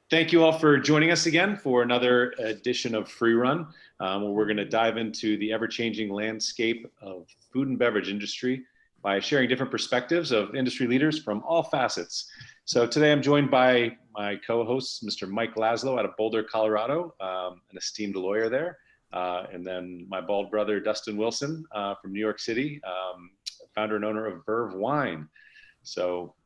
Thank you all for joining us again for another edition of Freerun, where we're going to dive into the ever-changing landscape of food and beverage industry by sharing different perspectives of industry leaders from all facets. So today I'm joined by my co-host, Mr. Mike Laszlo out of Boulder, Colorado, an esteemed lawyer there, and then my bald brother, Dustin Wilson from New York City, founder and owner of Verve Wine. So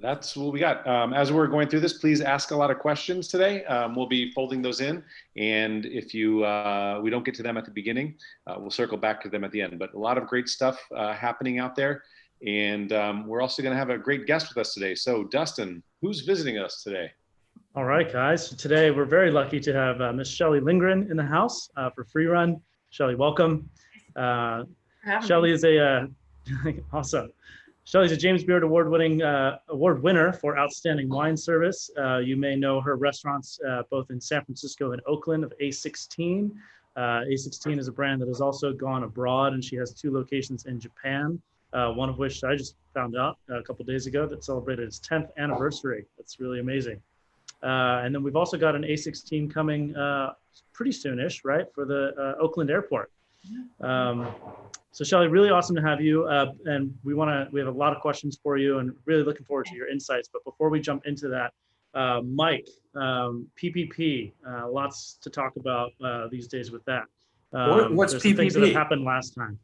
that's what we got. As we're going through this, please ask a lot of questions today. We'll be folding those in, and if we don't get to them at the beginning, we'll circle back to them at the end. But a lot of great stuff happening out there, and we're also going to have a great guest with us today. So, Dustin, who's visiting us today? All right, guys. So today we're very lucky to have Miss Shelley Lindgren in the house for Freerun. Shelley, welcome. Shelley is awesome. Shelley's a James Beard award winner for outstanding wine service. You may know her restaurants both in San Francisco and Oakland of A16. A16 is a brand that has also gone abroad, and she has 2 locations in Japan, one of which I just found out a couple days ago that celebrated its 10th anniversary. That's really amazing. And then we've also got an A16 coming pretty soonish, right, for the Oakland airport. So Shelley, really awesome to have you, and we have a lot of questions for you, and really looking forward to your insights. But before we jump into that, Mike, PPP, lots to talk about these days with that. What's PPP? Things that have happened last time.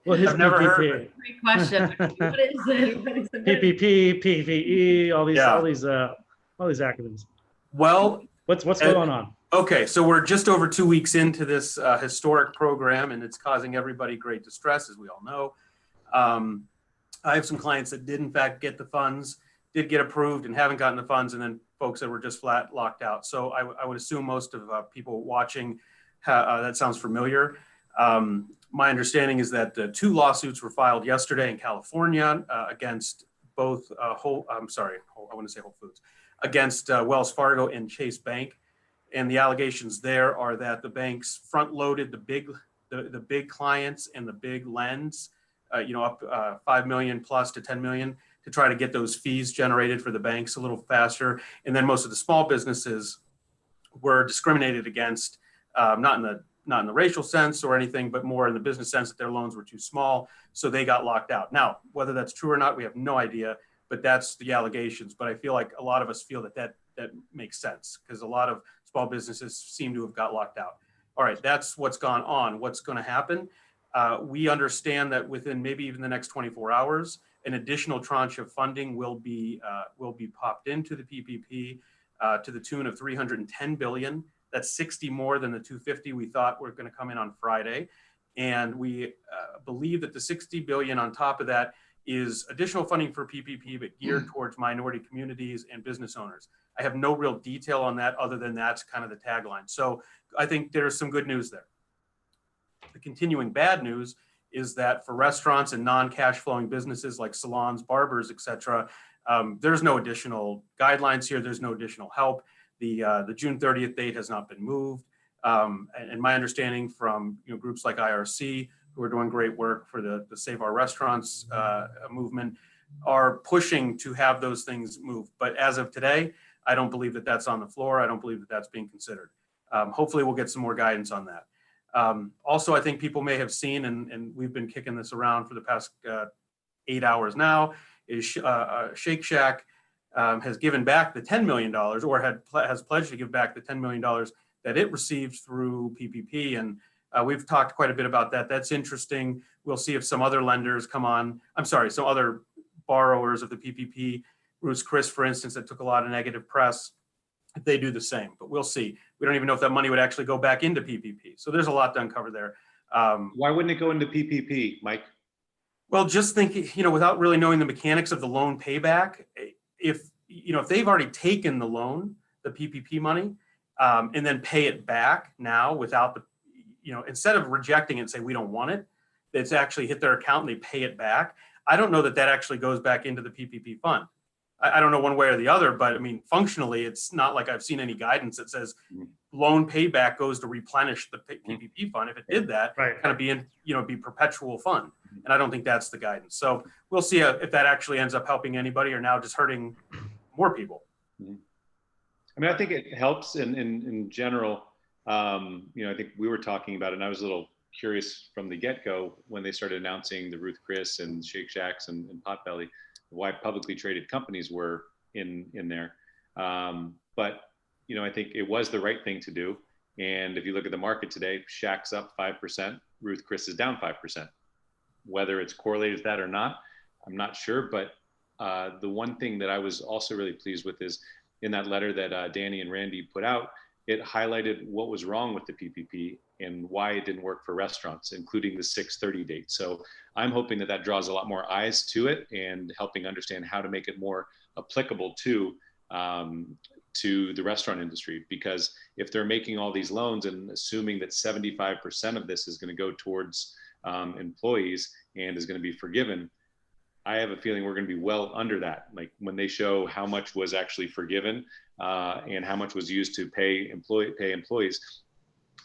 What is I've never PPP? heard of it. Great question. What is it? What is it? PPP, PPE, all these acronyms. Well, what's going on? Okay, so we're just over 2 weeks into this historic program, and it's causing everybody great distress, as we all know. I have some clients that did in fact get the funds, did get approved and haven't gotten the funds, and then folks that were just flat locked out. So I would assume most of people watching, that sounds familiar. My understanding is that 2 lawsuits were filed yesterday in California against both Whole Foods, against Wells Fargo and Chase Bank. And the allegations there are that the banks front-loaded the big clients and the big lends, up 5 million plus to 10 million to try to get those fees generated for the banks a little faster. And then most of the small businesses were discriminated against, not in the racial sense or anything, but more in the business sense that their loans were too small, so they got locked out. Now, whether that's true or not, we have no idea, but that's the allegations. But I feel like a lot of us feel that makes sense, because a lot of small businesses seem to have got locked out. All right, that's what's gone on. What's going to happen? We understand that within maybe even the next 24 hours, an additional tranche of funding will be popped into the PPP to the tune of $310 billion. That's 60 more than the 250 we thought were going to come in on Friday, and we believe that the 60 billion on top of that is additional funding for PPP, but geared towards minority communities and business owners. I have no real detail on that other than that's kind of the tagline. So I think there's some good news there. The continuing bad news is that for restaurants and non-cash flowing businesses like salons, barbers, et cetera, there's no additional guidelines here. There's no additional help. The June 30th date has not been moved. And my understanding from groups like IRC, who are doing great work for the Save Our Restaurants movement, are pushing to have those things moved. But as of today, I don't believe that that's on the floor. I don't believe that that's being considered. Hopefully we'll get some more guidance on that. Also, I think people may have seen, and we've been kicking this around for the past 8 hours now, is Shake Shack has given back the $10 million, or has pledged to give back the $10 million that it received through PPP. And we've talked quite a bit about that. That's interesting. We'll see if some other lenders come on. Some other borrowers of the PPP, Ruths, Chris, for instance, that took a lot of negative press, if they do the same. But we'll see. We don't even know if that money would actually go back into PPP. So there's a lot to uncover there. Why wouldn't it go into PPP, Mike? Well, just thinking, without really knowing the mechanics of the loan payback, if they've already taken the loan, the PPP money, and then pay it back now without the, instead of rejecting it and say we don't want it, it's actually hit their account and they pay it back. I don't know that actually goes back into the PPP fund. I don't know one way or the other, but I mean, functionally, it's not like I've seen any guidance that says loan payback goes to replenish the PPP fund. If it did that, Right. kind of be perpetual fund. And I don't think that's the guidance. So we'll see if that actually ends up helping anybody or now just hurting more people. I mean, I think it helps in general. I think we were talking about it, and I was a little curious from the get-go when they started announcing the Ruth Chris and Shake Shacks and Potbelly, why publicly traded companies were in there. But I think it was the right thing to do. And if you look at the market today, Shack's up 5%, Ruth Chris is down 5%. Whether it's correlated to that or not, I'm not sure. But the one thing that I was also really pleased with is in that letter that Danny and Randy put out, it highlighted what was wrong with the PPP and why it didn't work for restaurants, including the 6/30 date. So I'm hoping that draws a lot more eyes to it and helping understand how to make it more applicable to the restaurant industry. Because if they're making all these loans and assuming that 75% of this is going to go towards employees and is going to be forgiven, I have a feeling we're going to be well under that. Like when they show how much was actually forgiven and how much was used to pay employees,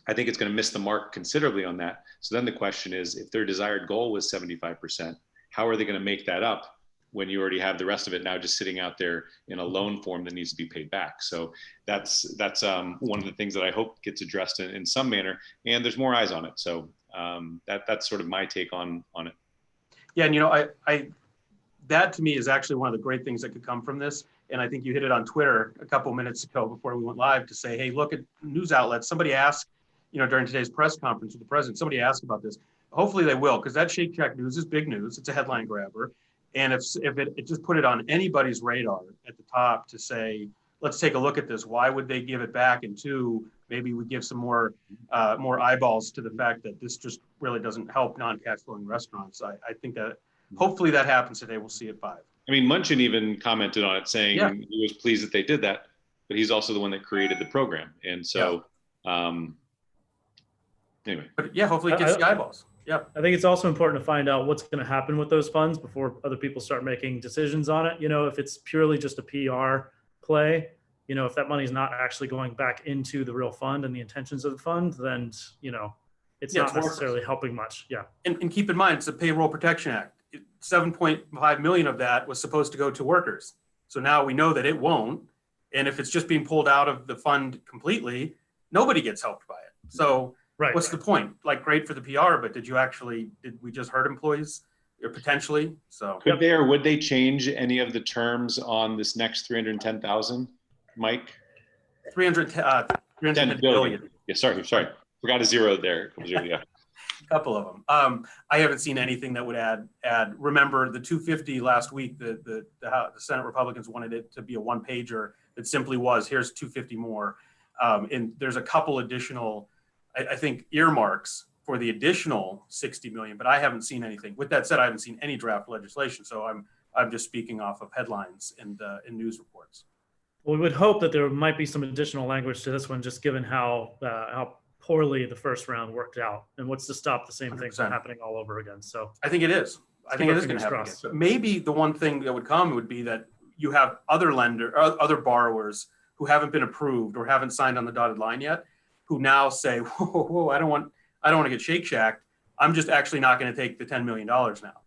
I think it's going to miss the mark considerably on that. So then the question is, if their desired goal was 75%, how are they going to make that up when you already have the rest of it now just sitting out there in a loan form that needs to be paid back? So that's one of the things that I hope gets addressed in some manner, and there's more eyes on it. So that's sort of my take on it. Yeah, and I that to me is actually one of the great things that could come from this. And I think you hit it on Twitter a couple of minutes ago before we went live to say, hey, look at news outlets. Somebody asked, during today's press conference with the president, somebody asked about this. Hopefully they will, because that Shake Shack news is big news. It's a headline grabber. And if it just put it on anybody's radar at the top to say, let's take a look at this. Why would they give it back? And two, maybe we give some more eyeballs to the fact that this just really doesn't help non-cash flowing restaurants. I think that hopefully that happens today. We'll see at 5. I mean, Munchin even commented on it saying he was pleased that they did that, but he's also the one that created the program. And so, anyway. But yeah, hopefully it gets the eyeballs. Yeah. I think it's also important to find out what's going to happen with those funds before other people start making decisions on it. If it's purely just a PR play, if that money is not actually going back into the real fund and the intentions of the fund, then, it's not necessarily helping much. Yeah. And keep in mind, it's a Payroll Protection Act. 7.5 million of that was supposed to go to workers. So now we know that it won't. And if it's just being pulled out of the fund completely, nobody gets helped by it. So what's the point? Like, great for the PR, but did we just hurt employees or potentially? So could they or would they change any of the terms on this next 310,000, Mike? 310 billion. Yeah, sorry. Forgot a zero there. Yeah. Couple of them. I haven't seen anything that would add. Remember the 250 last week. The Senate Republicans wanted it to be a one pager that simply was, here's 250 more. And there's a couple additional, I think, earmarks for the additional 60 million, but I haven't seen anything. With that said, I haven't seen any draft legislation, so I'm just speaking off of headlines and news reports. Well, we would hope that there might be some additional language to this one, just given how poorly the first round worked out, and what's to stop the same thing from happening all over again. So I think it is. I think it is going to happen again. But maybe the one thing that would come would be that you have other borrowers who haven't been approved or haven't signed on the dotted line yet, who now say, whoa, I don't want to get Shake Shacked. I'm just actually not going to take the $10 million now.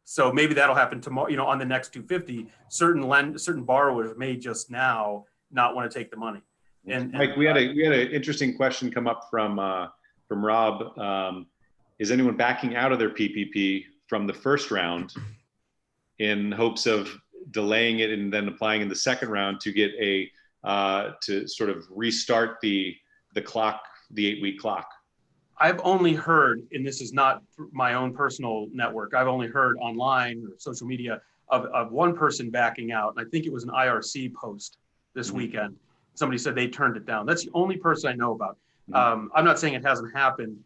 So maybe that'll happen tomorrow. On the next 250, certain borrowers may just now not want to take the money. And Mike, we had an interesting question come up from Rob. Is anyone backing out of their PPP from the first round in hopes of delaying it and then applying in the second round to get to sort of restart the clock, the 8-week clock? I've only heard, and this is not my own personal network, I've only heard online or social media of one person backing out. And I think it was an IRC post this weekend. Somebody said they turned it down. That's the only person I know about. I'm not saying it hasn't happened.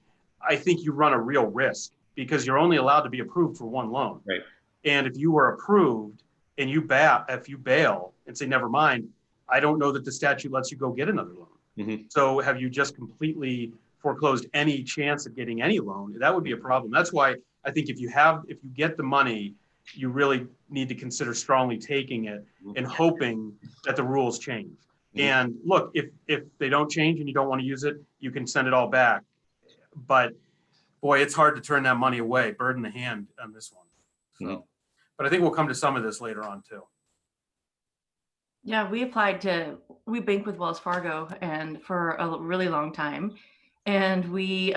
I think you run a real risk because you're only allowed to be approved for one loan. Right. And if you were approved and if you bail and say, never mind, I don't know that the statute lets you go get another loan. Mm-hmm. So have you just completely foreclosed any chance of getting any loan? That would be a problem. That's why I think if you get the money you really need to consider strongly taking it and hoping that the rules change. And look, if they don't change and you don't want to use it, you can send it all back. But boy, it's hard to turn that money away, bird in the hand on this one. So, but I think we'll come to some of this later on too. Yeah, we bank with Wells Fargo and for a really long time. And we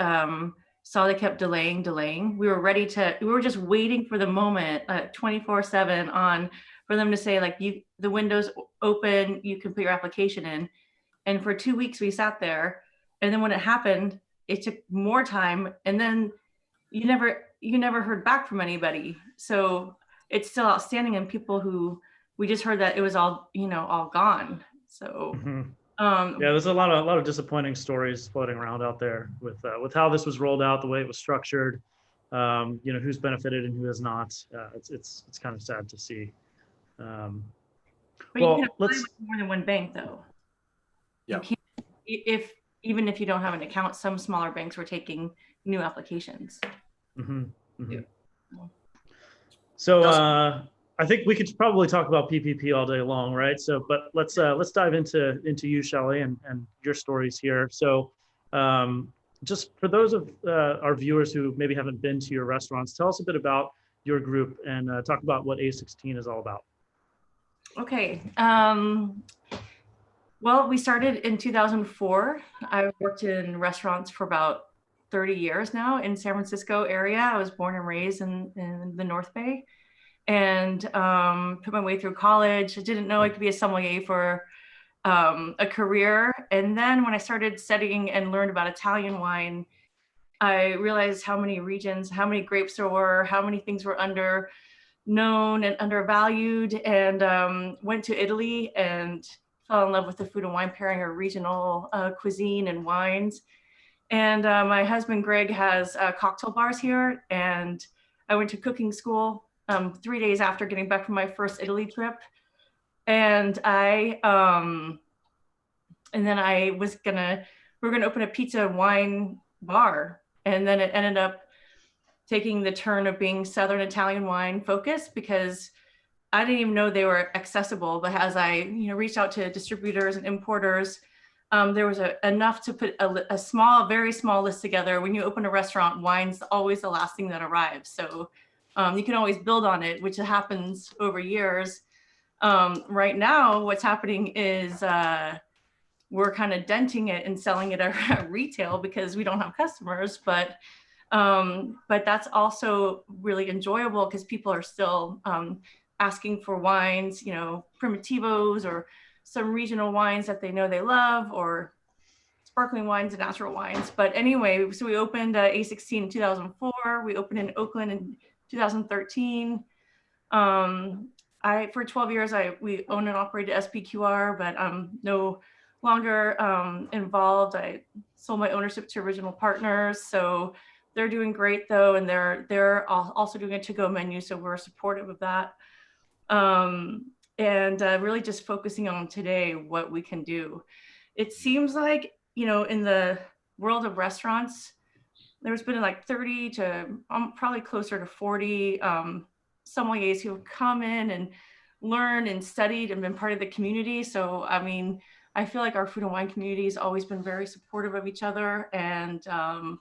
saw they kept delaying. We were just waiting for the moment 24/7 on for them to say like, the window's open, you can put your application in. And for 2 weeks we sat there. And then when it happened, it took more time. And then you never heard back from anybody. So it's still outstanding, and people who we just heard that it was all gone. So yeah, there's a lot of disappointing stories floating around out there with how this was rolled out, the way it was structured, who's benefited and who has not. It's kind of sad to see. But well, you can apply with more than one bank though. Yeah. Even if you don't have an account, some smaller banks were taking new applications. Yeah. So I think we could probably talk about PPP all day long, right? So, but let's dive into you, Shelley, and your stories here. So, just for those of our viewers who maybe haven't been to your restaurants, tell us a bit about your group and talk about what A16 is all about. Okay. Well, we started in 2004. I worked in restaurants for about 30 years now in San Francisco area. I was born and raised in the North Bay, and put my way through college. I didn't know I could be a sommelier for a career. And then when I started studying and learned about Italian wine, I realized how many regions, how many grapes there were, how many things were known and undervalued, and went to Italy and fell in love with the food and wine pairing, or regional cuisine and wines. And my husband, Greg, has cocktail bars here, and I went to cooking school 3 days after getting back from my first Italy trip. And then we were gonna open a pizza and wine bar. And then it ended up taking the turn of being Southern Italian wine focused, because I didn't even know they were accessible. But as I reached out to distributors and importers, there was enough to put a very small list together. When you open a restaurant, wine's always the last thing that arrives. So you can always build on it, which happens over years. Right now, what's happening is we're kind of denting it and selling it at retail because we don't have customers. But that's also really enjoyable because people are still asking for wines, Primitivos or some regional wines that they know they love, or sparkling wines and natural wines. But anyway, so we opened A16 in 2004. We opened in Oakland in 2013. For 12 years, we owned and operated SPQR, but I'm no longer involved. I sold my ownership to original partners. So they're doing great though. And they're also doing a to-go menu. So we're supportive of that. And really just focusing on today, what we can do. It seems like, in the world of restaurants, there's been like 30 to probably closer to 40 sommeliers who have come in and learned and studied and been part of the community. So, I mean, I feel like our food and wine community has always been very supportive of each other. And we're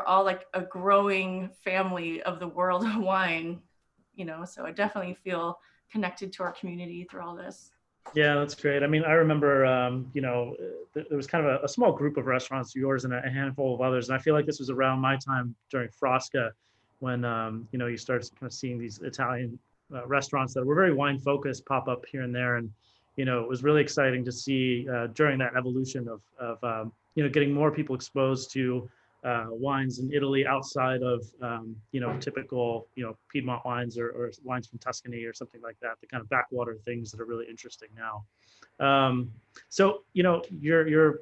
all like a growing family of the world of wine, so I definitely feel connected to our community through all this. Yeah, that's great. I mean, I remember, there was kind of a small group of restaurants, yours and a handful of others. And I feel like this was around my time during Frosca when, you started kind of seeing these Italian restaurants that were very wine focused pop up here and there. And, it was really exciting to see during that evolution of getting more people exposed to wines in Italy outside of, typical, Piedmont wines or wines from Tuscany or something like that, the kind of backwater things that are really interesting now. So, your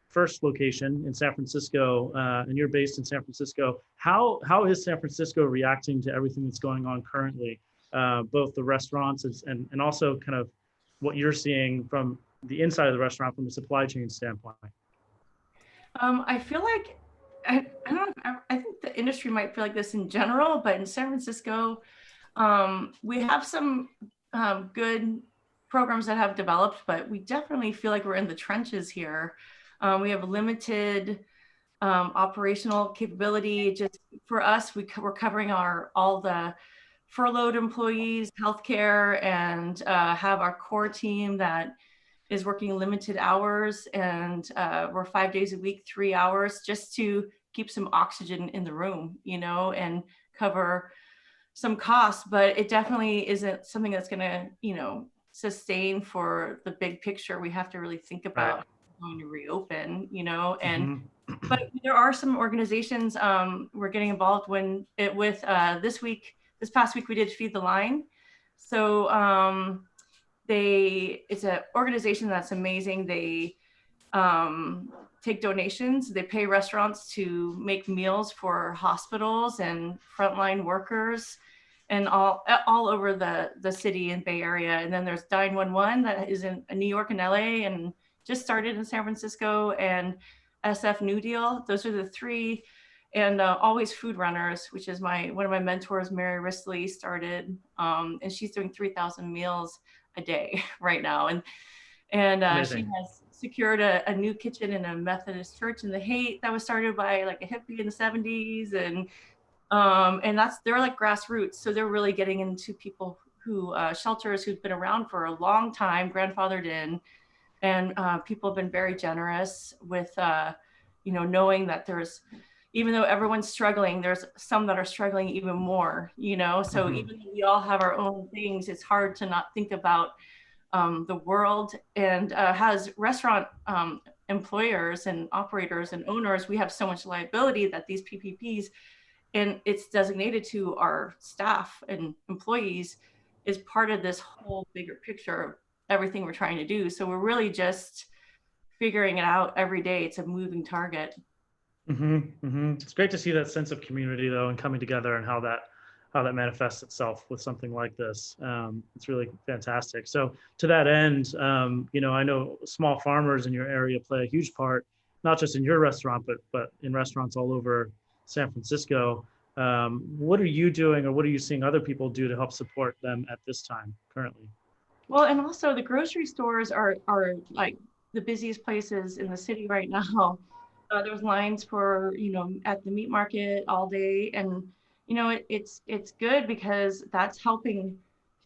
first location in San Francisco, and you're based in San Francisco, how is San Francisco reacting to everything that's going on currently, both the restaurants and also kind of what you're seeing from the inside of the restaurant from a supply chain standpoint? I feel like I don't know, I think the industry might feel like this in general, but in San Francisco, we have some good programs that have developed, but we definitely feel like we're in the trenches here. We have limited operational capability. Just for us, we're covering all the furloughed employees, healthcare, and have our core team that is working limited hours, and we're 5 days a week, 3 hours, just to keep some oxygen in the room, and cover some costs. But it definitely isn't something that's going to, sustain for the big picture. We have to really think about going to reopen, and but there are some organizations we're getting involved with this past week we did Feed the Line. So it's an organization that's amazing. They take donations. They pay restaurants to make meals for hospitals and frontline workers, and all over the city and Bay Area. And then there's 911 that is in New York and LA, and just started in San Francisco, and SF New Deal. Those are the three. And Always Food Runners, which is one of my mentors, Mary Risley, started, and she's doing 3,000 meals a day right now. And she has secured a new kitchen in a Methodist church in the Haight that was started by like a hippie in the 70s. And they're like grassroots. So they're really getting into people who, shelters who've been around for a long time, grandfathered in, and people have been very generous with, knowing that even though everyone's struggling, there's some that are struggling even more, so even though we all have our own things, it's hard to not think about the world. And has restaurant employers and operators and owners, we have so much liability that these PPPs, and it's designated to our staff and employees, is part of this whole bigger picture of everything we're trying to do. So we're really just figuring it out every day. It's a moving target. It's great to see that sense of community, though, and coming together, and how that manifests itself with something like this. It's really fantastic. So to that end, I know small farmers in your area play a huge part, not just in your restaurant, but in restaurants all over San Francisco. What are you doing, or what are you seeing other people do to help support them at this time currently? Well, and also the grocery stores are like the busiest places in the city right now. There's lines for, at the meat market all day. And, it's good because that's helping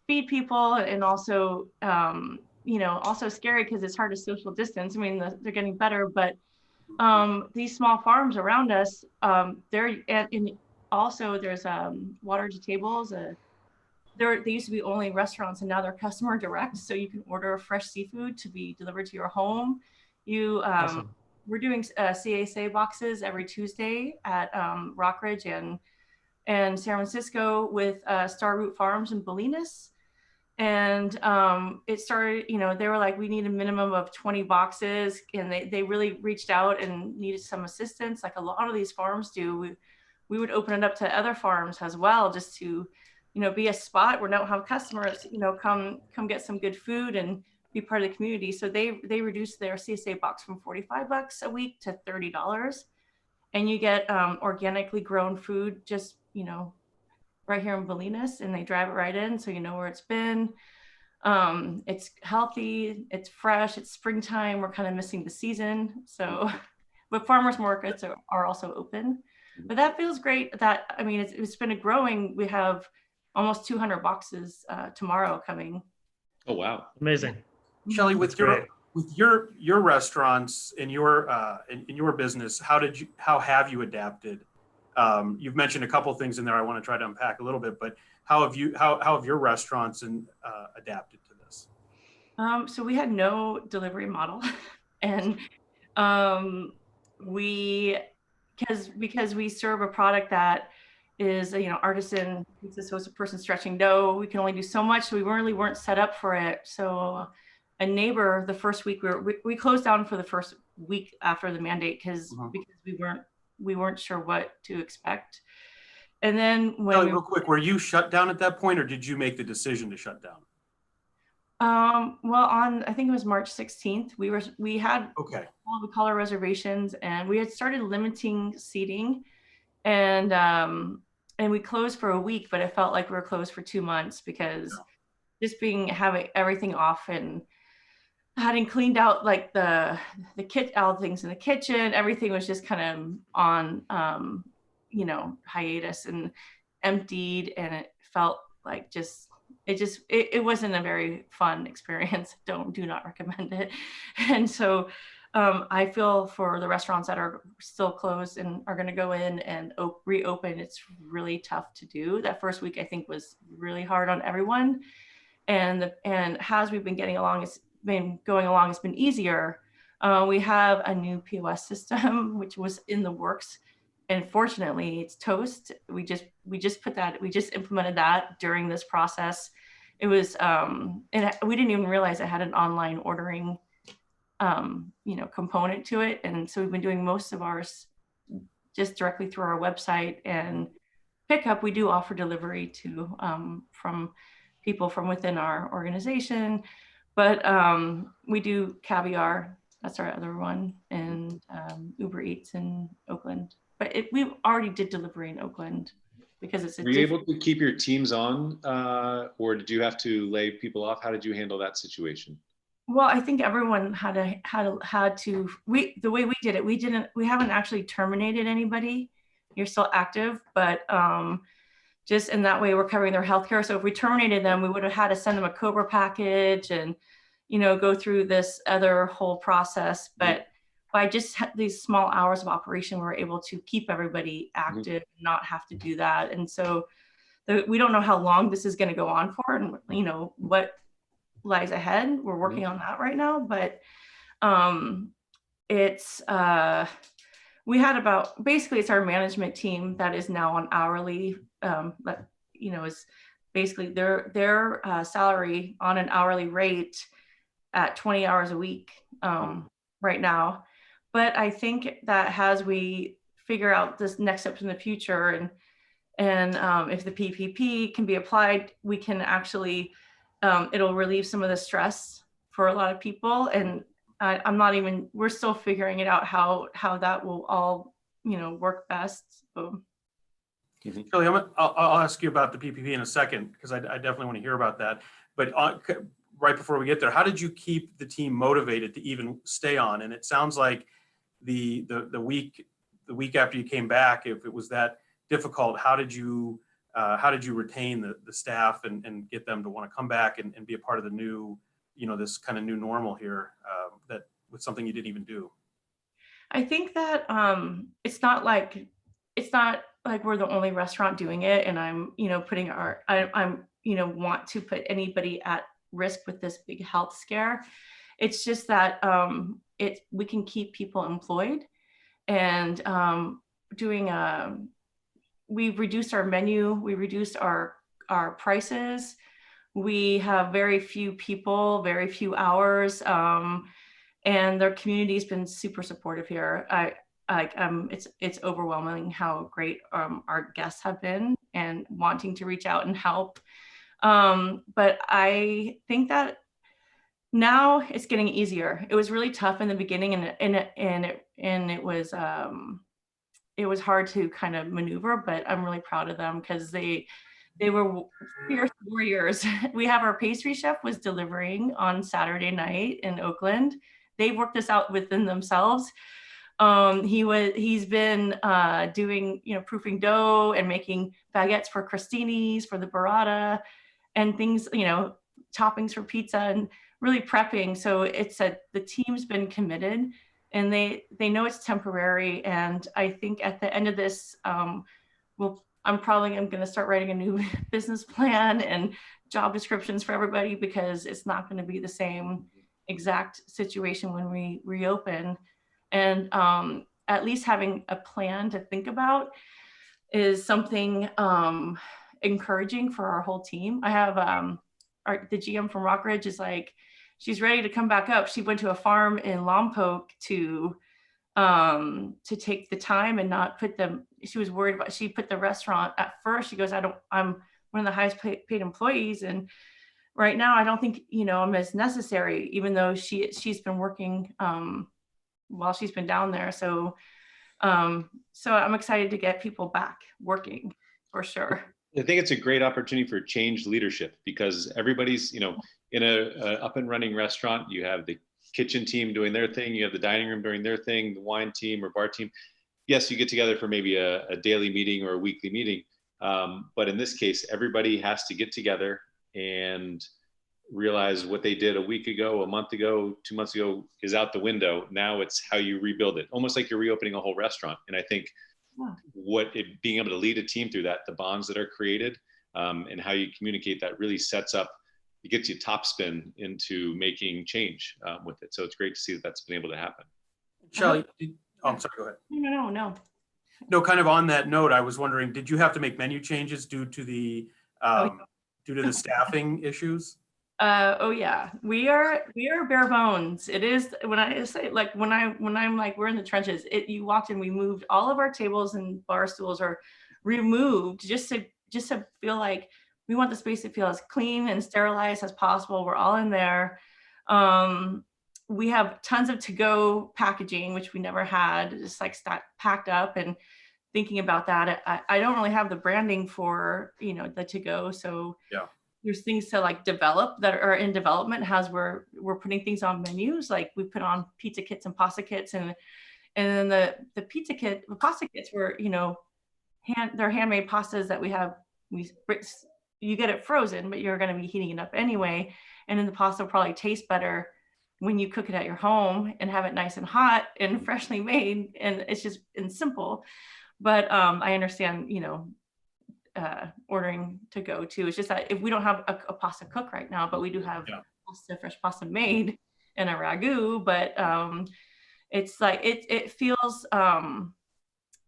feed people, and also, also scary because it's hard to social distance. I mean, they're getting better, but these small farms around us, and also there's water to tables. They used to be only restaurants, and now they're customer direct. So you can order fresh seafood to be delivered to your home. Awesome. We're doing CSA boxes every Tuesday at Rockridge and San Francisco with Star Root Farms in Bolinas. And it started, they were like, we need a minimum of 20 boxes. And they really reached out and needed some assistance, like a lot of these farms do. We would open it up to other farms as well, just to, be a spot where we don't have customers, come get some good food and be part of the community. So they reduced their CSA box from $45 a week to $30. And you get organically grown food just, right here in Bolinas, and they drive it right in. So you know where it's been. It's healthy, it's fresh, it's springtime. We're kind of missing the season. So, but farmers markets are also open. But that feels great. It's been growing. We have almost 200 boxes tomorrow coming. Oh, wow. Amazing. Shelley, with your restaurants in your business, how have you adapted? You've mentioned a couple of things in there I want to try to unpack a little bit, but how have your restaurants adapted to this? So we had no delivery model, and because we serve a product that is artisan pizza, so it's a person stretching dough. We can only do so much, so we really weren't set up for it. So a neighbor, the first week we closed down for the first week after the mandate because we weren't sure what to expect. And then real quick, were you shut down at that point, or did you make the decision to shut down? Well, on, I think it was March 16th, we had Okay. all the caller reservations, and we had started limiting seating, and we closed for a week, but it felt like we were closed for 2 months because just having everything off and hadn't cleaned out like all the things in the kitchen, everything was just kind of on hiatus and emptied, and it felt like it wasn't a very fun experience. Do not recommend it. And so I feel for the restaurants that are still closed and are going to go in and reopen, it's really tough to do. That first week I think was really hard on everyone, and as we've been getting along, it's been easier. We have a new POS system which was in the works, and fortunately it's toast. We just implemented that during this process. It was and we didn't even realize it had an online ordering component to it, and so we've been doing most of ours just directly through our website and pickup. We do offer delivery too, from people from within our organization, but we do Caviar, that's our other one, and Uber Eats in Oakland. But we already did delivery in Oakland because it's a Were you able to keep your teams on, or did you have to lay people off? How did you handle that situation? Well, I think everyone had to. The way we did it, we haven't actually terminated anybody. You're still active, but just in that way, we're covering their healthcare. So if we terminated them, we would have had to send them a COBRA package and, go through this other whole process. But by just these small hours of operation, we're able to keep everybody active, and not have to do that. And so we don't know how long this is going to go on for, and what lies ahead. We're working on that right now, but it's it's our management team that is now on hourly, is basically their salary on an hourly rate at 20 hours a week right now. But I think that as we figure out this next steps in the future, and if the PPP can be applied, we can actually it'll relieve some of the stress for a lot of people. And we're still figuring it out how that will all, work best. So. Shelley, I'll ask you about the PPP in a second, because I definitely want to hear about that. But right before we get there, how did you keep the team motivated to even stay on? And it sounds like the week after you came back, if it was that difficult, how did you retain the staff and get them to want to come back and be a part of the new, this kind of new normal here, that with something you didn't even do? I think that it's not like we're the only restaurant doing it, and I'm want to put anybody at risk with this big health scare. It's just that we can keep people employed, and we've reduced our menu, we reduced our prices. We have very few people, very few hours, and their community's been super supportive here. It's overwhelming how great our guests have been and wanting to reach out and help. But I think that now it's getting easier. It was really tough in the beginning, and it was hard to kind of maneuver, but I'm really proud of them because they were fierce warriors. We have our pastry chef was delivering on Saturday night in Oakland. They worked this out within themselves. He's been doing, proofing dough and making baguettes for crostinis, for the burrata, and things, toppings for pizza, and really prepping. So the team's been committed, and they know it's temporary. And I think at the end of this, I'm going to start writing a new business plan and job descriptions for everybody, because it's not going to be the same exact situation when we reopen. And at least having a plan to think about is something encouraging for our whole team. I have the GM from Rockridge is like, she's ready to come back up. She went to a farm in Lompoc to take the time and not put them. She was worried about. She put the restaurant at first. She goes, I'm one of the highest paid employees, and right now, I don't think, I'm as necessary, even though she's been working while she's been down there. So I'm excited to get people back working for sure. I think it's a great opportunity for change leadership, because everybody's, in a up and running restaurant, you have the kitchen team doing their thing, you have the dining room doing their thing, the wine team or bar team. Yes, you get together for maybe a daily meeting or a weekly meeting. But in this case, everybody has to get together and realize what they did a week ago, a month ago, 2 months ago is out the window. Now it's how you rebuild it, almost like you're reopening a whole restaurant. And I think being able to lead a team through that, the bonds that are created, and how you communicate that really sets up, it gets you top spin into making change with it. So it's great to see that that's been able to happen. Shelley, I'm sorry, go ahead. No. No, kind of on that note, I was wondering, did you have to make menu changes due to the staffing issues? Oh yeah, we are bare bones. It is, when I say, like, when I'm like, we're in the trenches, you walked in, we moved all of our tables and bar stools are removed just to feel like we want the space to feel as clean and sterilized as possible. We're all in there. We have tons of to-go packaging, which we never had, just like packed up. And thinking about that, I don't really have the branding for, the to-go. So yeah, there's things to like develop that are in development as we're putting things on menus. Like we put on pizza kits and pasta kits, and then the pasta kits were, they're handmade pastas that you get it frozen, but you're going to be heating it up anyway. And then the pasta will probably taste better when you cook it at your home and have it nice and hot and freshly made. And it's just simple. But I understand, ordering to go too. It's just that if we don't have a pasta cook right now, but we do have fresh pasta made and a ragu, but it's like, it feels,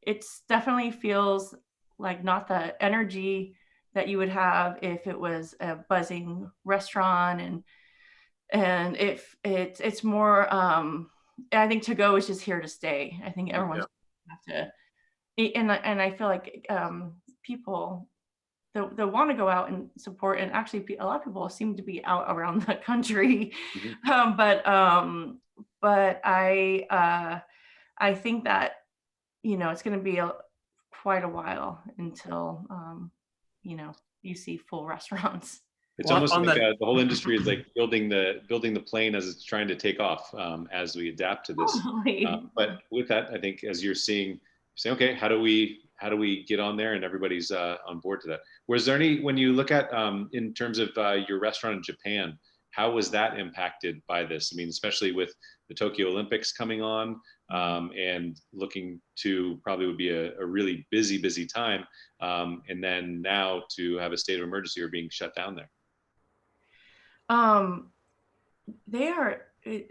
it's definitely feels like not the energy that you would have if it was a buzzing restaurant. And if it's more, I think to go is just here to stay. I think everyone's have to, and I feel like people that want to go out and support, and actually a lot of people seem to be out around the country. Mm-hmm. But I think that, it's going to be quite a while until, you see full restaurants. It's almost like the whole industry is like building the plane as it's trying to take off, as we adapt to this. But with that, I think as you're saying, okay, how do we get on there, and everybody's on board to that. Was there any, when you look at in terms of your restaurant in Japan, how was that impacted by this? I mean, especially with the Tokyo Olympics coming on, and looking to probably would be a really busy time, and then now to have a state of emergency or being shut down there. They are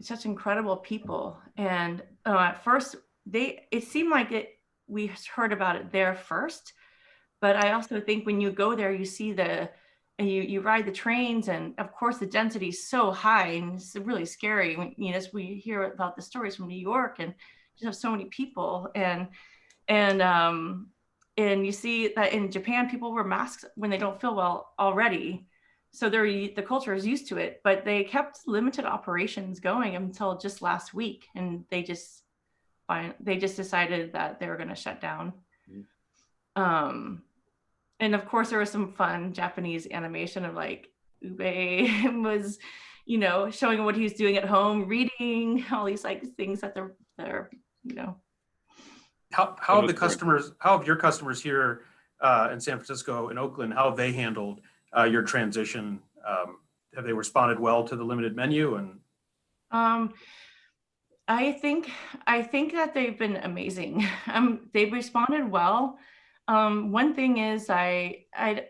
such incredible people, and at first it seemed like we heard about it there first, but I also think when you go there, you see and you ride the trains, and of course the density is so high, and it's really scary when, as we hear about the stories from New York, and you have so many people, and you see that in Japan people wear masks when they don't feel well already. So the culture is used to it, but they kept limited operations going until just last week, and they just decided that they were going to shut down. Mm-hmm. And of course, there was some fun Japanese animation of like Ube was, showing what he was doing at home, reading all these like things that they're. How have your customers here in San Francisco and Oakland, how have they handled your transition? Have they responded well to the limited menu? And I think that they've been amazing. They've responded well. One thing is I'm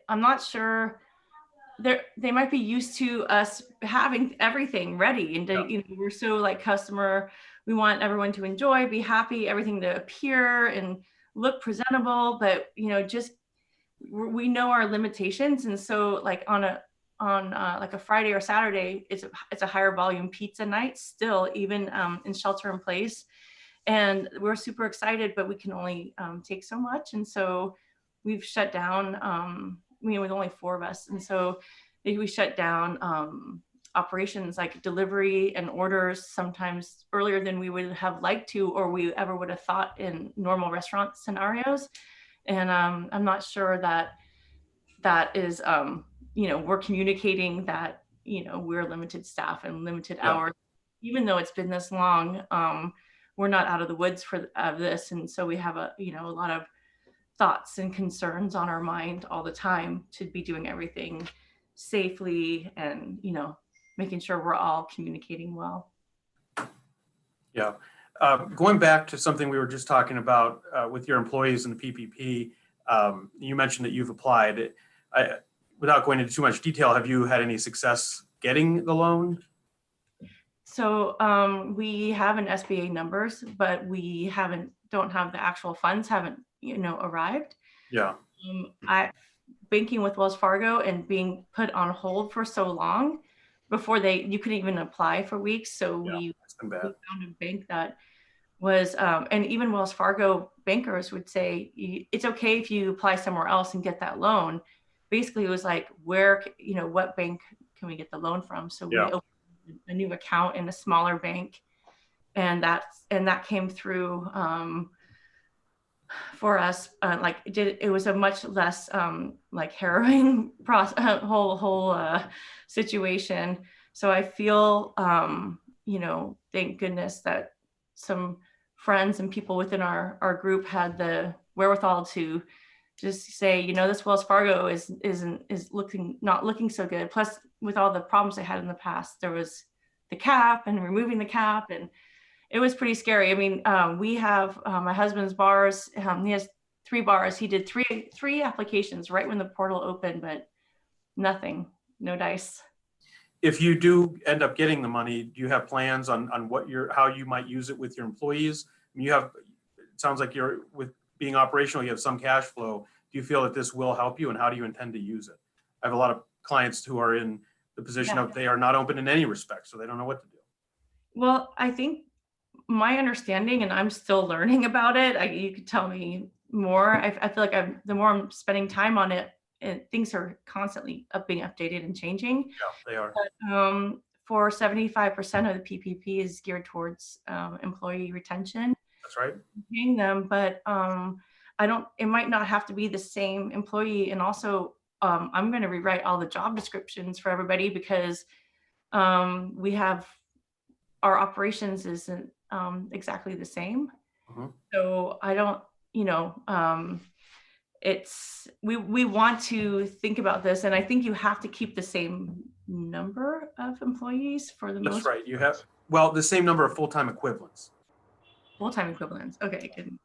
not sure they might be used to us having everything ready, and we're so like customer. We want everyone to enjoy, be happy, everything to appear and look presentable, but just we know our limitations, and so like on like a Friday or Saturday, it's a higher volume pizza night still, even in shelter in place, and we're super excited, but we can only take so much, and so we've shut down. With only 4 of us, and so we shut down operations like delivery and orders sometimes earlier than we would have liked to, or we ever would have thought in normal restaurant scenarios. And I'm not sure that that is, we're communicating that, we're limited staff and limited hours, even though it's been this long. We're not out of the woods of this. And so we have a lot of thoughts and concerns on our mind all the time to be doing everything safely and, making sure we're all communicating well. Yeah. Going back to something we were just talking about with your employees in the PPP, you mentioned that you've applied. Without going into too much detail, have you had any success getting the loan? So we have an SBA numbers, but we don't have the actual funds haven't, arrived. Yeah. Banking with Wells Fargo and being put on hold for so long before you couldn't even apply for weeks. So we found a bank that was, and even Wells Fargo bankers would say, it's okay if you apply somewhere else and get that loan. Basically, it was like, what bank can we get the loan from? So we opened a new account in a smaller bank, and that came through for us. It was a much less harrowing process, whole situation. So I feel, thank goodness that some friends and people within our group had the wherewithal to just say, this Wells Fargo is not looking so good. Plus, with all the problems they had in the past, there was the cap and removing the cap, and it was pretty scary. I mean, we have my husband's bars. He has 3 bars. He did three applications right when the portal opened, but nothing, no dice. If you do end up getting the money, do you have plans on how you might use it with your employees? I mean, it sounds like with being operational, you have some cash flow. Do you feel that this will help you, and how do you intend to use it? I have a lot of clients who are in the position of they are not open in any respect, so they don't know what to do. Well, I think my understanding, and I'm still learning about it, you could tell me more. I feel like the more I'm spending time on it, things are constantly being updated and changing. Yeah, they are. But, for 75% of the PPP is geared towards employee retention. That's right. Paying them, but it might not have to be the same employee. And also, I'm going to rewrite all the job descriptions for everybody because we have our operations isn't exactly the same. Mm-hmm. So I don't, we want to think about this, and I think you have to keep the same number of employees for the most. That's right. You have, the same number of full-time equivalents. Full-time equivalents. Okay, good.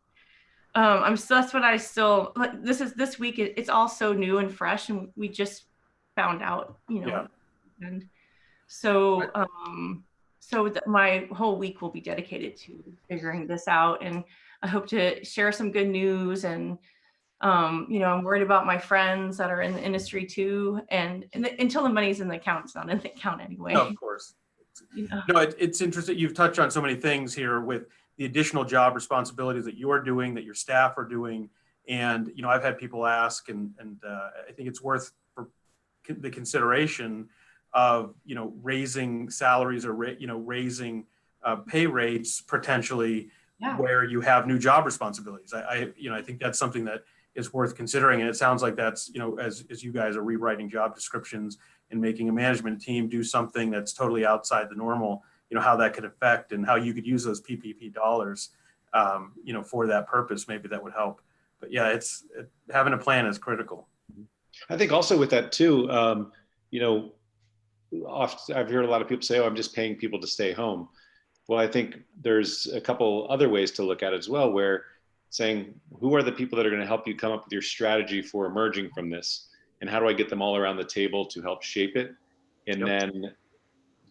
That's what I still like. This week. It's all so new and fresh, and we just found out, and so my whole week will be dedicated to figuring this out, and I hope to share some good news. And I'm worried about my friends that are in the industry too, and until the money's in the account, it's not in the account anyway. No, of course. No, it's interesting. You've touched on so many things here with the additional job responsibilities that you're doing, that your staff are doing. And, I've had people ask, and I think it's worth the consideration of, raising salaries or, raising pay rates potentially where you have new job responsibilities. I think that's something that is worth considering. And it sounds like that's, as you guys are rewriting job descriptions and making a management team do something that's totally outside the normal, how that could affect and how you could use those PPP dollars, for that purpose. Maybe that would help. But yeah, having a plan is critical. I think also with that too, often I've heard a lot of people say, "Oh, I'm just paying people to stay home." Well, I think there's a couple other ways to look at it as well, where saying, who are the people that are going to help you come up with your strategy for emerging from this? And how do I get them all around the table to help shape it? And then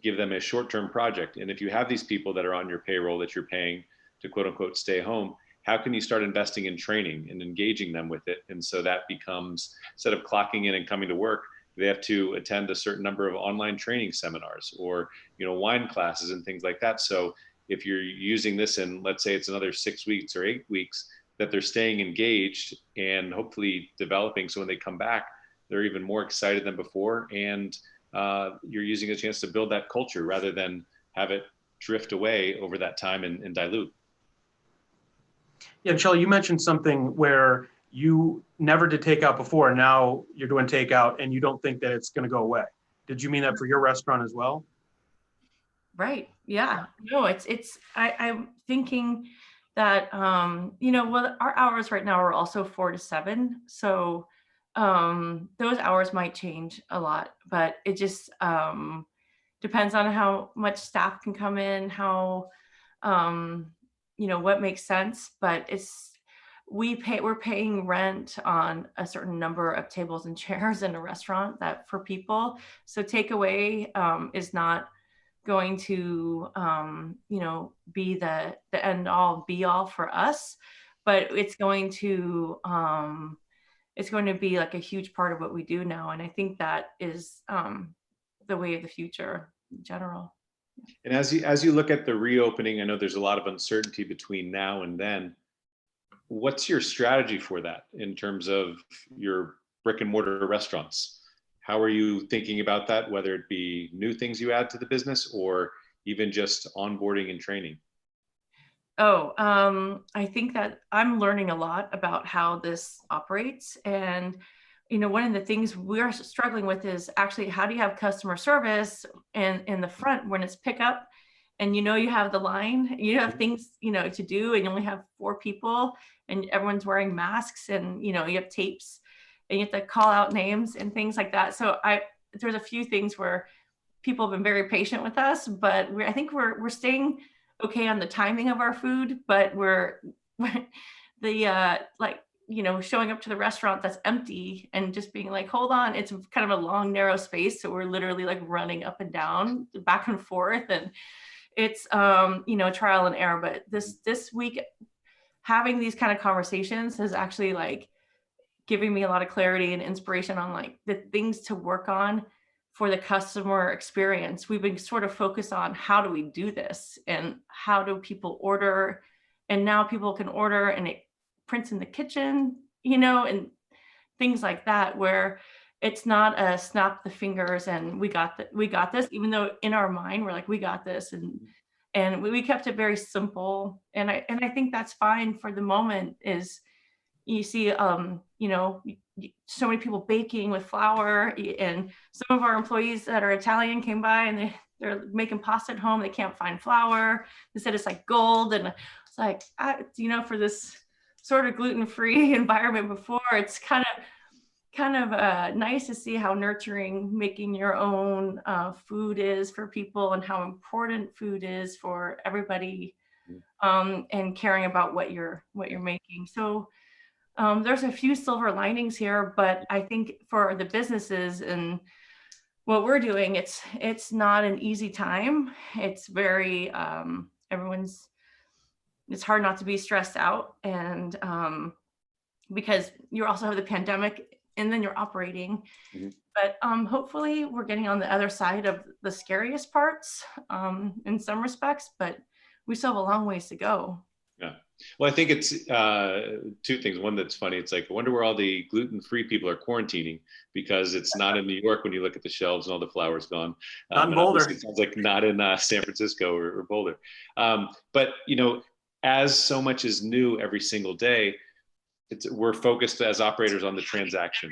give them a short-term project. And if you have these people that are on your payroll that you're paying to quote unquote stay home, how can you start investing in training and engaging them with it? And so that becomes, instead of clocking in and coming to work, they have to attend a certain number of online training seminars or, wine classes and things like that. So if you're using this in, let's say it's another 6 weeks or 8 weeks, that they're staying engaged and hopefully developing. So when they come back, they're even more excited than before. And you're using a chance to build that culture rather than have it drift away over that time and dilute. Yeah, Shelley, you mentioned something where you never did takeout before. Now you're doing takeout and you don't think that it's going to go away. Did you mean that for your restaurant as well? Right. Yeah. No, I'm thinking that, well, our hours right now are also 4 to 7. So those hours might change a lot, but it just depends on how much staff can come in, how, what makes sense. But we're paying rent on a certain number of tables and chairs in a restaurant that for people. So takeaway is not going to be the end all be all for us, but it's going to be like a huge part of what we do now. And I think that is the way of the future in general. And as you look at the reopening, I know there's a lot of uncertainty between now and then. What's your strategy for that in terms of your brick and mortar restaurants? How are you thinking about that, whether it be new things you add to the business or even just onboarding and training? I think that I'm learning a lot about how this operates. And, one of the things we're struggling with is actually how do you have customer service and in the front when it's pickup and you have the line, you have things, to do, and you only have 4 people and everyone's wearing masks and, you have tapes and you have to call out names and things like that. So there's a few things where people have been very patient with us, but I think we're staying okay on the timing of our food, but we're showing up to the restaurant that's empty and just being like, hold on, it's kind of a long, narrow space. So we're literally like running up and down, back and forth. And it's, trial and error. But this week, having these kind of conversations has actually like giving me a lot of clarity and inspiration on like the things to work on for the customer experience. We've been sort of focused on how do we do this and how do people order, and now people can order and it prints in the kitchen, and things like that, where it's not a snap the fingers and we got this, even though in our mind we're like, we got this. And we kept it very simple. And I think that's fine for the moment. Is you see, so many people baking with flour, and some of our employees that are Italian came by and they're making pasta at home. They can't find flour. They said it's like gold. And it's like, for this sort of gluten-free environment before, it's kind of nice to see how nurturing making your own food is for people and how important food is for everybody, and caring about what you're making. So there's a few silver linings here, but I think for the businesses and what we're doing, it's not an easy time. It's very, it's hard not to be stressed out, and because you also have the pandemic and then you're operating. Mm-hmm. But hopefully we're getting on the other side of the scariest parts in some respects, but we still have a long ways to go. Yeah. Well, I think it's 2 things. One that's funny. It's like, I wonder where all the gluten-free people are quarantining, because it's not in New York when you look at the shelves and all the flour's gone. Not in Boulder. It sounds like not in San Francisco or Boulder. But, as so much is new every single day, we're focused as operators on the transaction.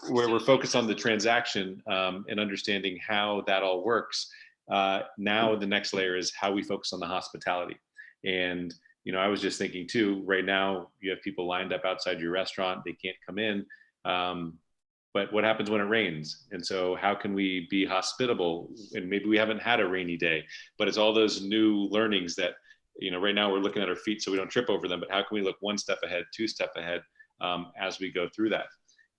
We're focused on the transaction and understanding how that all works. Now the next layer is how we focus on the hospitality. And, I was just thinking too, right now you have people lined up outside your restaurant, they can't come in. But what happens when it rains? And so how can we be hospitable? And maybe we haven't had a rainy day, but it's all those new learnings that, right now we're looking at our feet so we don't trip over them, but how can we look 1 step ahead, 2 steps ahead as we go through that?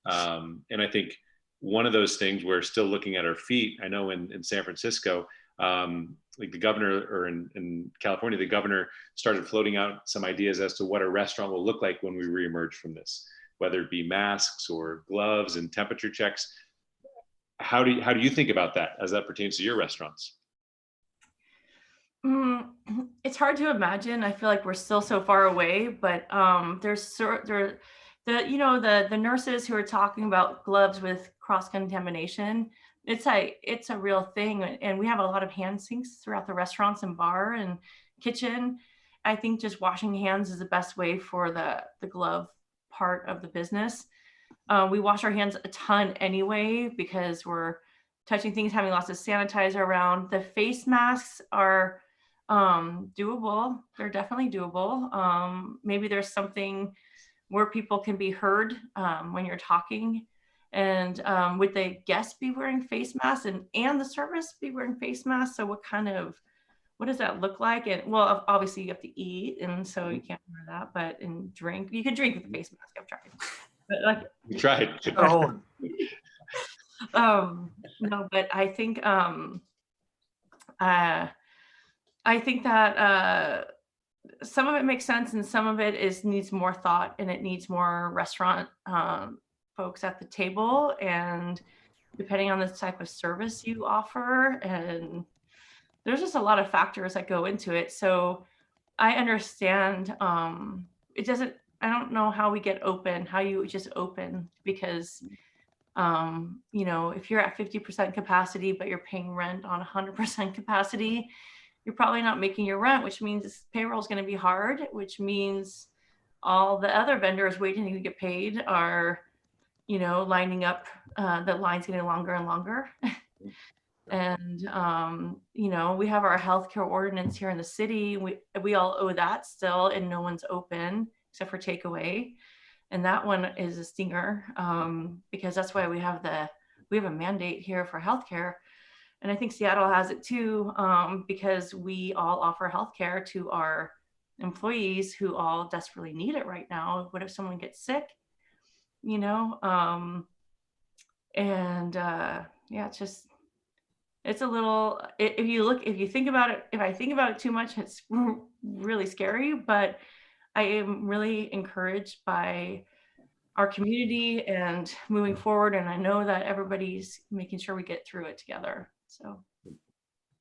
And I think one of those things, we're still looking at our feet. I know in San Francisco, like the governor, or in California, the governor started floating out some ideas as to what a restaurant will look like when we reemerge from this, whether it be masks or gloves and temperature checks. How do you think about that as that pertains to your restaurants? It's hard to imagine. I feel like we're still so far away, but there's the nurses who are talking about gloves with cross-contamination, it's a real thing. And we have a lot of hand sinks throughout the restaurants and bar and kitchen. I think just washing hands is the best way for the glove part of the business. We wash our hands a ton anyway, because we're touching things, having lots of sanitizer around. The face masks are doable. They're definitely doable. Maybe there's something where people can be heard when you're talking, and would the guests be wearing face masks and the service be wearing face masks? So what does that look like? And well, obviously you have to eat, and so you can't wear that, but in drink, you can drink with a face mask. I've tried. But like, We tried. no, but I think that some of it makes sense, and some of it needs more thought, and it needs more restaurant folks at the table, and depending on the type of service you offer, and there's just a lot of factors that go into it. So I understand I don't know how we get open, how you just open, because if you're at 50% capacity, but you're paying rent on 100% capacity, you're probably not making your rent, which means payroll is going to be hard, which means all the other vendors waiting to get paid are, lining up. The line's getting longer and longer. And, we have our healthcare ordinance here in the city. We all owe that still, and no one's open except for takeaway. And that one is a stinger, because that's why we have a mandate here for healthcare. And I think Seattle has it too, because we all offer healthcare to our employees who all desperately need it right now. What if someone gets sick? It's a little, if you think about it, if I think about it too much, it's really scary, but I am really encouraged by our community and moving forward. And I know that everybody's making sure we get through it together. So,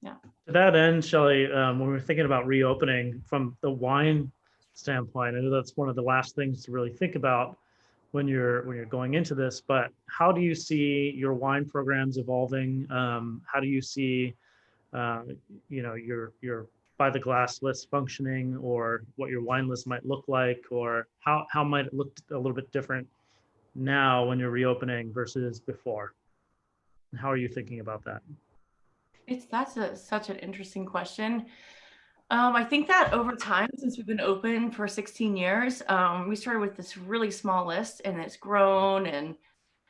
yeah. To that end, Shelley, when we're thinking about reopening from the wine standpoint, I know that's one of the last things to really think about when you're going into this, but how do you see your wine programs evolving? How do you see, your by the glass list functioning, or what your wine list might look like, or how might it look a little bit different now when you're reopening versus before? How are you thinking about that? That's such an interesting question. I think that over time, since we've been open for 16 years, we started with this really small list, and it's grown and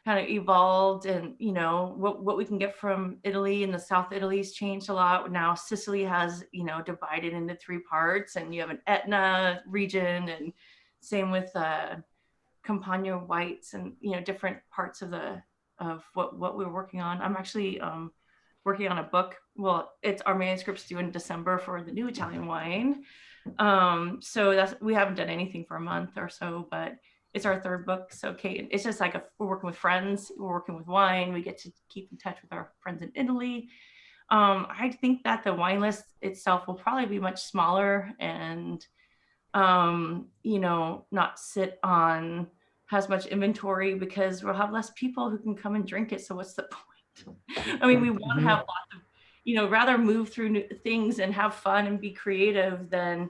kind of evolved. And what we can get from Italy, and the South Italy's changed a lot. Now Sicily has divided into 3 parts, and you have an Etna region, and same with Campagna whites, and different parts of what we're working on. I'm actually working on a book. Well, our manuscript's due in December for the new Italian wine. So we haven't done anything for a month or so, but it's our 3rd book. So Kate, it's just like we're working with friends, we're working with wine. We get to keep in touch with our friends in Italy. I think that the wine list itself will probably be much smaller, and not sit on as much inventory, because we'll have less people who can come and drink it. So what's the point? I mean, we want to have lots of, rather move through new things and have fun and be creative than,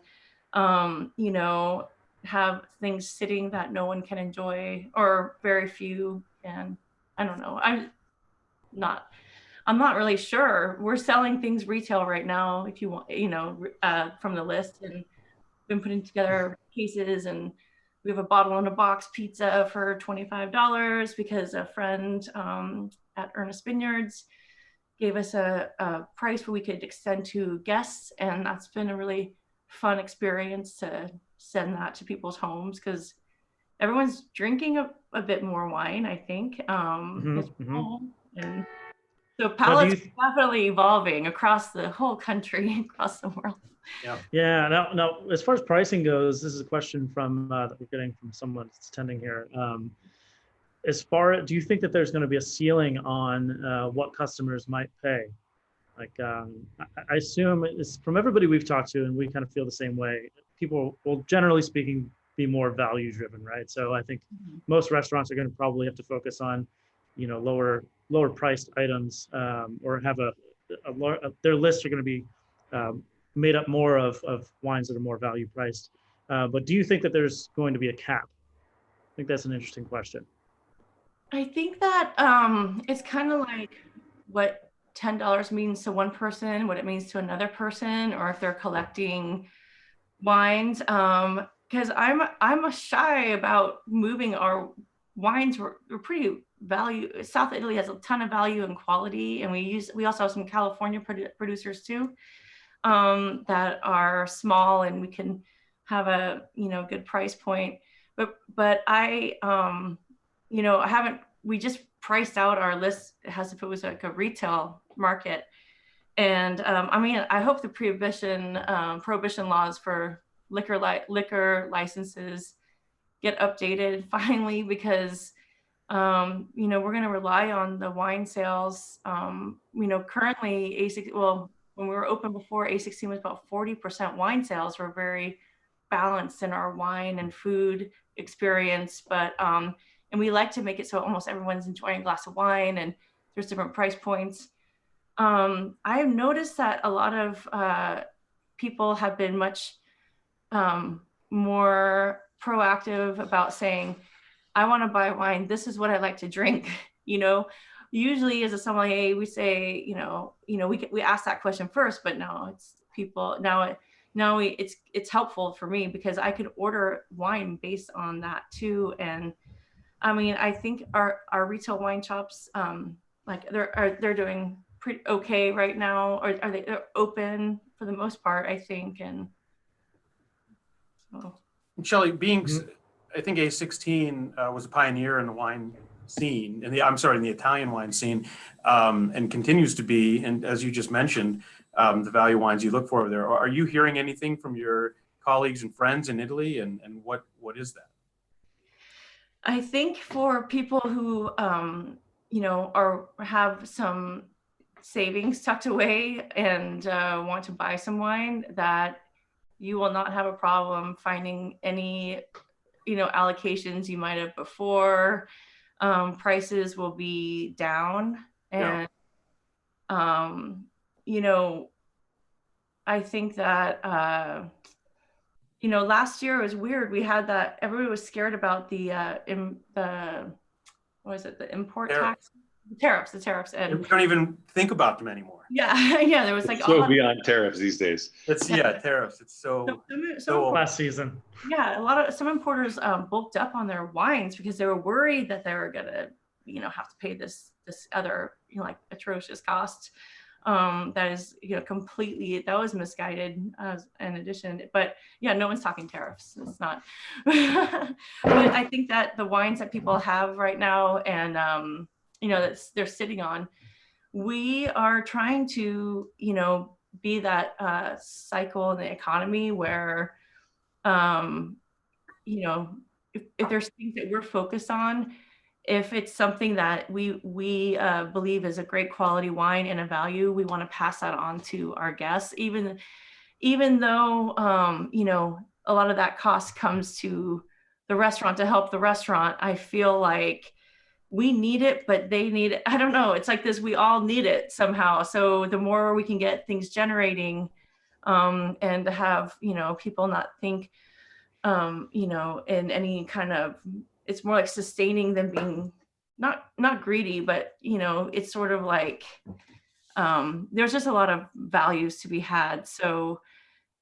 have things sitting that no one can enjoy, or very few. And I don't know. I'm not really sure. We're selling things retail right now, if you want, from the list, and been putting together cases, and we have a bottle in a box pizza for $25 because a friend at Ernest Vineyards gave us a price where we could extend to guests. And that's been a really fun experience to send that to people's homes, because everyone's drinking a bit more wine, I think. And so palates are definitely evolving across the whole country, across the world. Yeah. Now, as far as pricing goes, this is a question from that we're getting from someone that's attending here. Do you think that there's going to be a ceiling on what customers might pay? Like, I assume it's from everybody we've talked to, and we kind of feel the same way. People will, generally speaking, be more value driven, right? So I think most restaurants are going to probably have to focus on, lower priced items, or have their lists are going to be made up more of wines that are more value priced. But do you think that there's going to be a cap? I think that's an interesting question. I think that it's kind of like what $10 means to one person, what it means to another person, or if they're collecting wines. Because I'm shy about moving our wines. We're pretty value. South Italy has a ton of value and quality, and we also have some California producers too, that are small, and we can have a good price point. But I we just priced out our list as if it was like a retail market. And I hope the prohibition laws for liquor licenses get updated finally, because we're going to rely on the wine sales. Currently when we were open before, A16 was about 40% wine sales. We're very balanced in our wine and food experience, but and we like to make it so almost everyone's enjoying a glass of wine, and there's different price points. I've noticed that a lot of people have been much more proactive about saying, I want to buy wine. This is what I like to drink. Usually as a sommelier, we say, we ask that question first, but now it's people it's helpful for me because I could order wine based on that too. And I think our retail wine shops, they're doing pretty okay right now, or they're open for the most part, I think. And so, Shelley, I think A16 was a pioneer in the wine scene, in the Italian wine scene, and continues to be. And as you just mentioned, the value wines you look for over there. Are you hearing anything from your colleagues and friends in Italy, and what is that? I think for people who have some savings tucked away and want to buy some wine, that you will not have a problem finding any allocations you might have before. Prices will be down, and I think that last year it was weird. We had that everybody was scared about the import tax, the tariffs, and we don't even think about them anymore. Yeah, there was like so beyond tariffs these days. Tariffs. It's so last season. Yeah, some importers bulked up on their wines because they were worried that they were gonna have to pay this other atrocious cost. That is completely, that was misguided in addition. But yeah, no one's talking tariffs. It's not. But I think that the wines that people have right now, and that they're sitting on, we are trying to be that cycle in the economy where if there's things that we're focused on, if it's something that we believe is a great quality wine and a value, we want to pass that on to our guests, even though a lot of that cost comes to the restaurant to help the restaurant. I feel like we need it, but they need it. I don't know. It's like this, we all need it somehow. So the more we can get things generating, and to have, people not think, in any kind of, it's more like sustaining than being not greedy, but, it's sort of like, there's just a lot of values to be had. So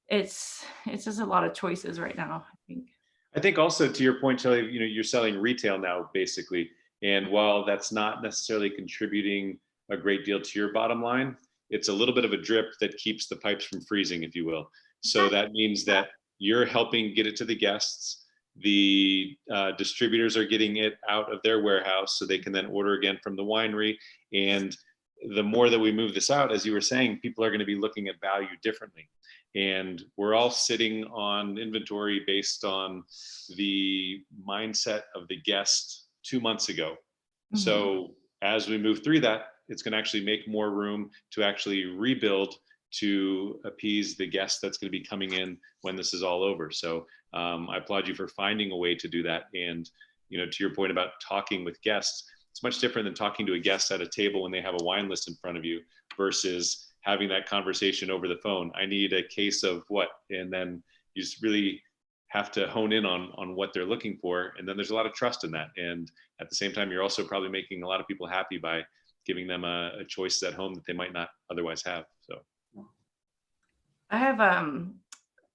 it's just a lot of choices right now, I think also to your point, Shelley, you're selling retail now, basically. And while that's not necessarily contributing a great deal to your bottom line, it's a little bit of a drip that keeps the pipes from freezing, if you will. So that means that you're helping get it to the guests. The distributors are getting it out of their warehouse so they can then order again from the winery. And the more that we move this out, as you were saying, people are going to be looking at value differently. And we're all sitting on inventory based on the mindset of the guest 2 months ago. Mm-hmm. So as we move through that, it's going to actually make more room to actually rebuild to appease the guest that's going to be coming in when this is all over. So I applaud you for finding a way to do that. And, you know, to your point about talking with guests, it's much different than talking to a guest at a table when they have a wine list in front of you versus having that conversation over the phone. I need a case of what, and then you just really have to hone in on what they're looking for. And then there's a lot of trust in that. And at the same time, you're also probably making a lot of people happy by giving them a choice at home that they might not otherwise have. So I have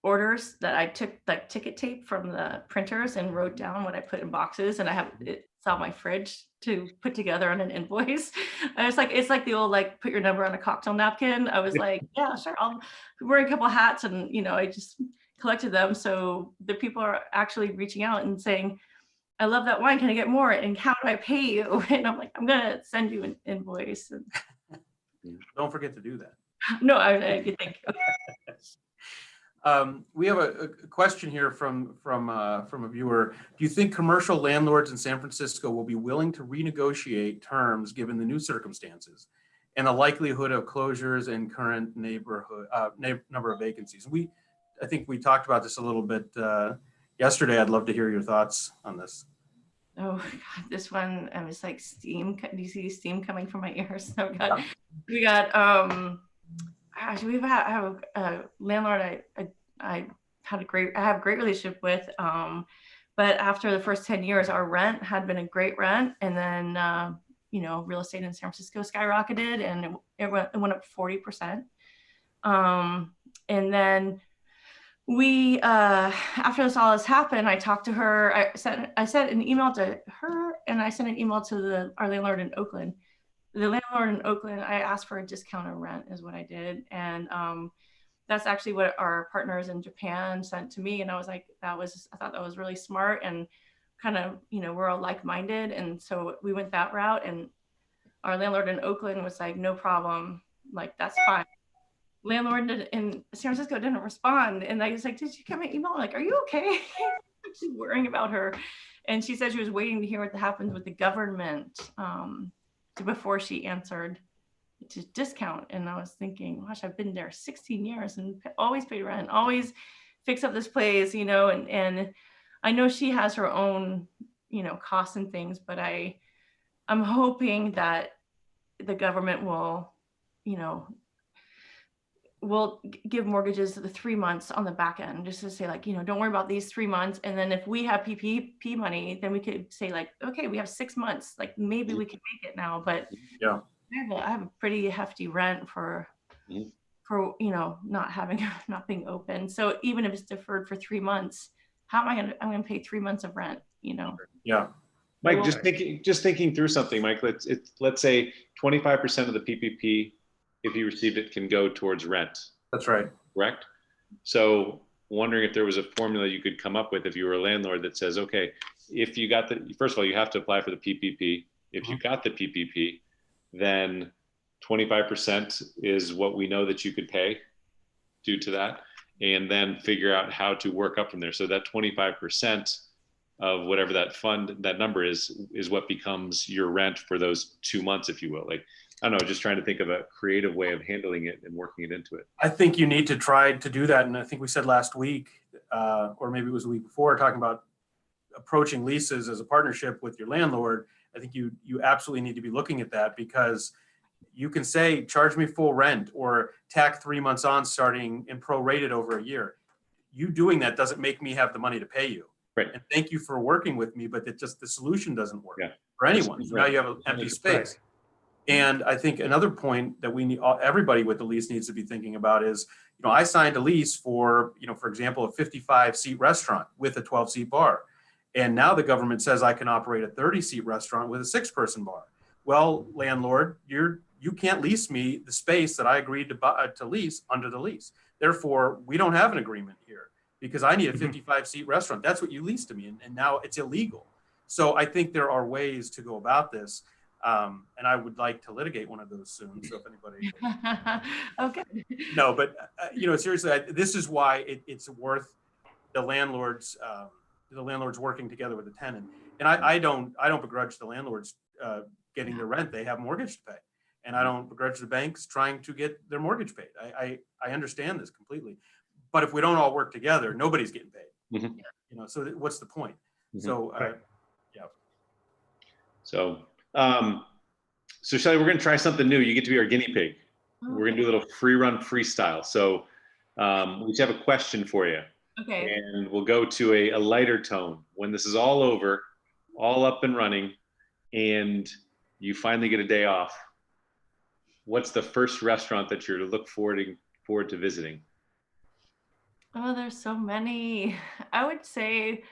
orders that I took like ticket tape from the printers and wrote down what I put in boxes, and I have it's on my fridge to put together on an invoice. And it's like the old like put your number on a cocktail napkin. I was like, yeah, sure, I'll wear a couple hats, and you know, I just collected them. So the people are actually reaching out and saying, I love that wine. Can I get more? And how do I pay you? And I'm like, I'm gonna send you an invoice. And Don't forget to do that. no, I think. We have a question here from a viewer. Do you think commercial landlords in San Francisco will be willing to renegotiate terms given the new circumstances and the likelihood of closures and current neighborhood number of vacancies? I think we talked about this a little bit yesterday. I'd love to hear your thoughts on this. Oh God, this one, I was like steam. Do you see steam coming from my ears? Oh God, we got gosh, I have a landlord I have a great relationship with, but after the first 10 years, our rent had been a great rent, and then you know, real estate in San Francisco skyrocketed, and it went up 40%, and then we after all this happened, I talked to her. I sent an email to her, and I sent an email to our landlord in Oakland. The landlord in Oakland, I asked for a discounted rent is what I did. And that's actually what our partners in Japan sent to me. And I was like, I thought that was really smart, and kind of, you know, we're all like-minded. And so we went that route, and our landlord in Oakland was like, no problem. Like, that's fine. Landlord in San Francisco didn't respond. And I was like, did you get my email? I'm like, are you okay? She's worrying about her. And she said she was waiting to hear what happens with the government before she answered to discount. And I was thinking, gosh, I've been there 16 years and always paid rent, always fix up this place, you know, and I know she has her own, you know, costs and things, but I'm hoping that the government will, you know, will give mortgages the 3 months on the back end, just to say like, you know, don't worry about these 3 months. And then if we have PPP money, then we could say like, okay, we have 6 months, like maybe we can make it now. But yeah, I have a pretty hefty rent for, you know, not being open. So even if it's deferred for 3 months, how am I I'm gonna pay 3 months of rent, you know? Yeah. Mike, just thinking through something, Mike, let's say 25% of the PPP, if you received it, can go towards rent. That's right. Correct? So wondering if there was a formula you could come up with if you were a landlord that says, okay, if you got first of all, you have to apply for the PPP. If you got the PPP, then 25% is what we know that you could pay due to that, and then figure out how to work up from there. So that 25% of whatever that number is what becomes your rent for those 2 months, if you will. Like, I don't know, just trying to think of a creative way of handling it and working it into it. I think you need to try to do that. And I think we said last week, or maybe it was the week before, talking about approaching leases as a partnership with your landlord. I think you absolutely need to be looking at that, because you can say, charge me full rent, or tack 3 months on starting and prorated over a year. You doing that doesn't make me have the money to pay you. Right. And thank you for working with me, but the solution doesn't work for Right. anyone. So now you have an empty space. And I think another point that we need, everybody with the lease needs to be thinking about is, you know, I signed a lease for, you know, for example, a 55-seat restaurant with a 12-seat bar. And now the government says I can operate a 30-seat restaurant with a 6-person bar. Well, landlord, you can't lease me the space that I agreed to lease under the lease. Therefore, we don't have an agreement here, because I need a 55-seat restaurant. That's what you leased to me, and now it's illegal. So I think there are ways to go about this. And I would like to litigate one of those soon. So if anybody, okay. No, but you know, seriously, this is why it's worth the landlords working together with the tenant. And I don't begrudge the landlords getting their rent. They have mortgage to pay, and I don't begrudge the banks trying to get their mortgage paid. I understand this completely. But if we don't all work together, nobody's getting paid. Mhm. You know, so what's the point? Mhm. So, Right. yeah. So, so Shelley, we're going to try something new. You get to be our guinea pig. We're going to do a little free run freestyle. So, we just have a question for you. Okay. And we'll go to a lighter tone. When this is all over, all up and running, and you finally get a day off, what's the first restaurant that you're look forward to visiting? Oh, there's so many. I would say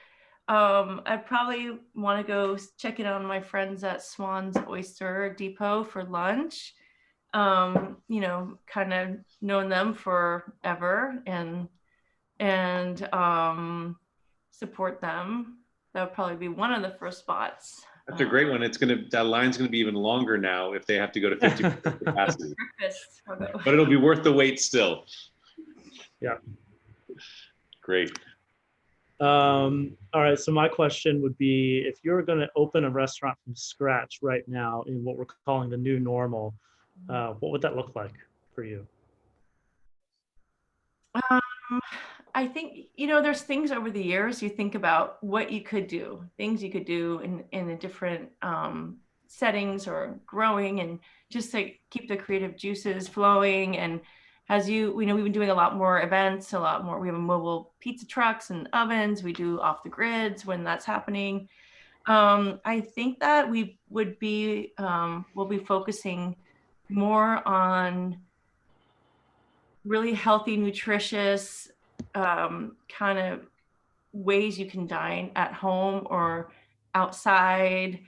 I'd probably want to go check in on my friends at Swan's Oyster Depot for lunch. You know, kind of known them forever and support them. That would probably be one of the first spots. That's a great one. That line's gonna be even longer now if they have to go to 50% capacity. Breakfast. But it'll be worth the wait still. Yeah. Great. All right. So my question would be, if you're going to open a restaurant from scratch right now in what we're calling the new normal, what would that look like for you? I think, you know, there's things over the years you think about what you could do, things you could do in a different settings or growing, and just to keep the creative juices flowing. And as we know, we've been doing a lot more events, a lot more. We have mobile pizza trucks and ovens. We do off the grids when that's happening. I think that we would be, we'll be focusing more on really healthy, nutritious kind of ways you can dine at home or outside,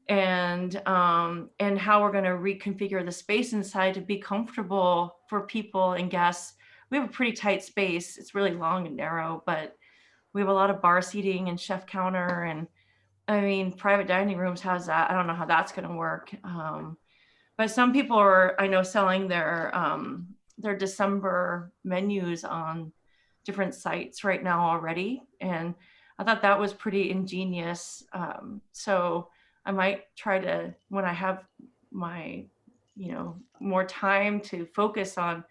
and how we're going to reconfigure the space inside to be comfortable for people and guests. We have a pretty tight space. It's really long and narrow, but we have a lot of bar seating and chef counter, and I mean, private dining rooms has that. I don't know how that's going to work. But some people are, I know, selling their December menus on different sites right now already. And I thought that was pretty ingenious. So I might try to, when I have my, you know, more time to focus on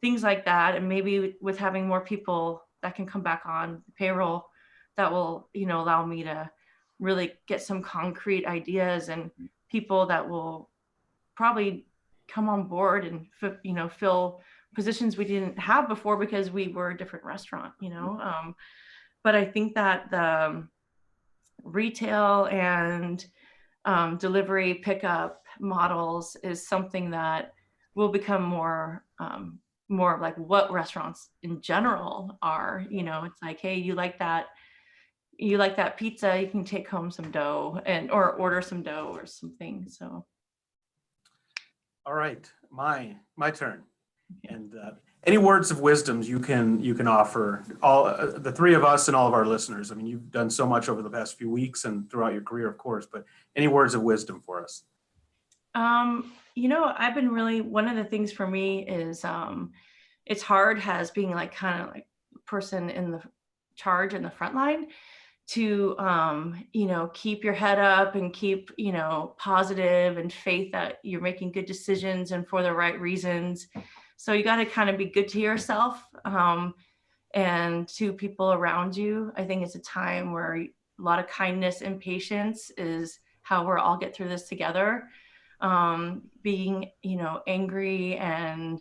things like that, and maybe with having more people that can come back on payroll, that will, you know, allow me to really get some concrete ideas and people that will probably come on board and, you know, fill positions we didn't have before because we were a different restaurant, you know. But I think that the retail and delivery pickup models is something that will become more of like what restaurants in general are. You know, it's like, hey, you like that pizza, you can take home some dough or order some dough or something. So All right, my turn. And any words of wisdom you can offer all the three of us and all of our listeners. I mean, you've done so much over the past few weeks and throughout your career, of course, but any words of wisdom for us? You know, I've been really, one of the things for me is it's hard as being like kind of like person in the charge in the front line to you know, keep your head up and keep, you know, positive and faith that you're making good decisions and for the right reasons. So you got to kind of be good to yourself and to people around you. I think it's a time where a lot of kindness and patience is how we're all get through this together. Being, you know, angry and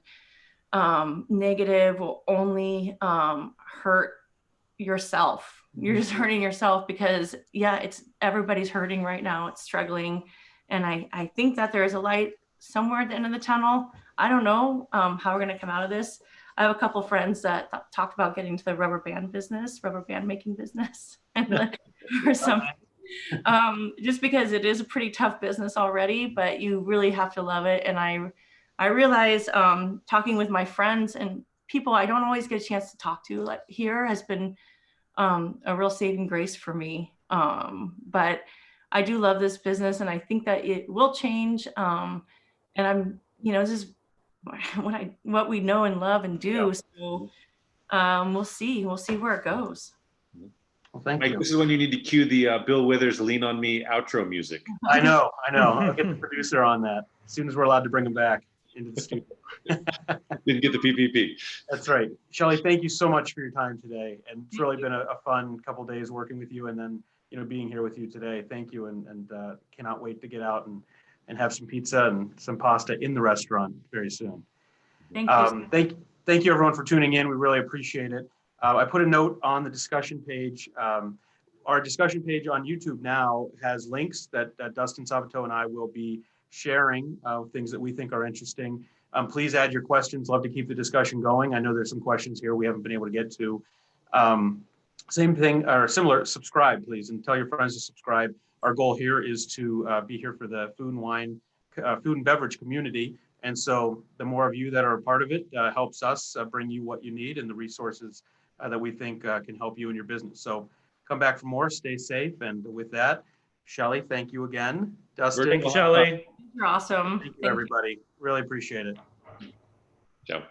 negative will only hurt yourself. You're just hurting yourself because, yeah, it's everybody's hurting right now. It's struggling. And I think that there is a light somewhere at the end of the tunnel. I don't know how we're going to come out of this. I have a couple of friends that talked about getting to the rubber band making business, or something. Just because it is a pretty tough business already, but you really have to love it. And I realize talking with my friends and people I don't always get a chance to talk to like here has been a real saving grace for me. But I do love this business and I think that it will change. And I'm, you know, this is what we know and love and do. So we'll see where it goes. Well, thank Mike, you. this is when you need to cue the Bill Withers "Lean on Me" outro music. I know. I'll get the producer on that as soon as we're allowed to bring him back. into the studio. Didn't get the PPP. That's right. Shelley, thank you so much for your time today. And it's really been a fun couple days working with you and then, being here with you today. Thank you. And cannot wait to get out and have some pizza and some pasta in the restaurant very soon. Thank you. Thank you everyone for tuning in. We really appreciate it. I put a note on the discussion page. Our discussion page on YouTube now has links that Dustin Sabato and I will be sharing, things that we think are interesting. Please add your questions. Love to keep the discussion going. I know there's some questions here we haven't been able to get to. Same thing or similar, subscribe please, and tell your friends to subscribe. Our goal here is to be here for the food and beverage community. And so the more of you that are a part of it helps us bring you what you need and the resources that we think can help you in your business. So come back for more, stay safe. And with that, Shelley, thank you again. Dustin. Thank you, Shelley. You're awesome. Thank you, everybody. Really appreciate it. Ciao.